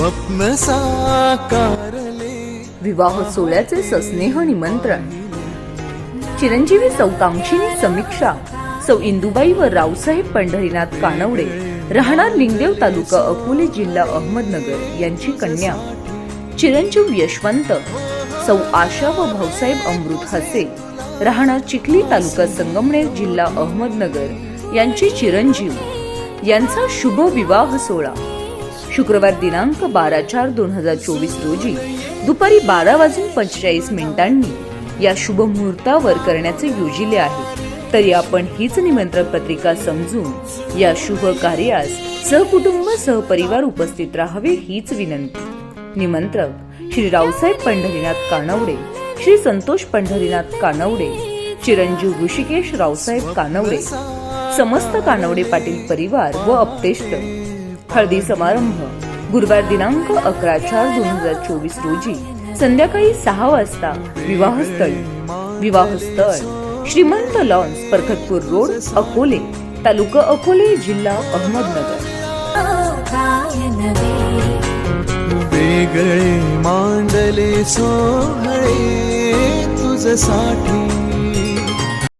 स्वप्न साकारले। विवाह सोहळ्याचे सस्नेह निमंत्रण। चिरंजीवी सौकांक्षीनी समीक्षा सौ इंदुबाई व रावसाहेब पंढरीनाथ कानवडे, राहणार लिंगदेव, तालुका अकोले, जिल्हा अहमदनगर यांची कन्या चिरंजीव यशवंत सौ आशा व भाऊसाहेब अमृत हसे, राहणार चिखली, तालुका संगमनेर, जिल्हा अहमदनगर यांची चिरंजीव यांचा शुभ विवाह सोहळा शुक्रवार दिनांक 12/4/2024 रोजी दुपारी 12:45 या शुभ मुहूर्तावर करण्याचे योजिले आहे। तरी आपण हीच निमंत्रण पत्रिका समजून या शुभ कार्यास सहकुटुंब सहपरिवार उपस्थित राहावे हीच विनंती। निमंत्रक श्री रावसाहेब पंढरीनाथ कानवडे, श्री संतोष पंढरीनाथ कानवडे, चिरंजीव ऋषिकेश रावसाहेब कानवडे, समस्त कानवडे पाटील परिवार व अपतेष्ट। हळदी समारंभ गुरुवार दिनांक 11/4/2024 रोजी संध्याकाळी 6 वाजता विवाहस्थळ श्रीमंत लॉन्स, परखतपूर रोड, अकोले, तालुका अकोले, जिल्हा अहमदनगर। वेगळे मांडले सोहळे तुझसाठी।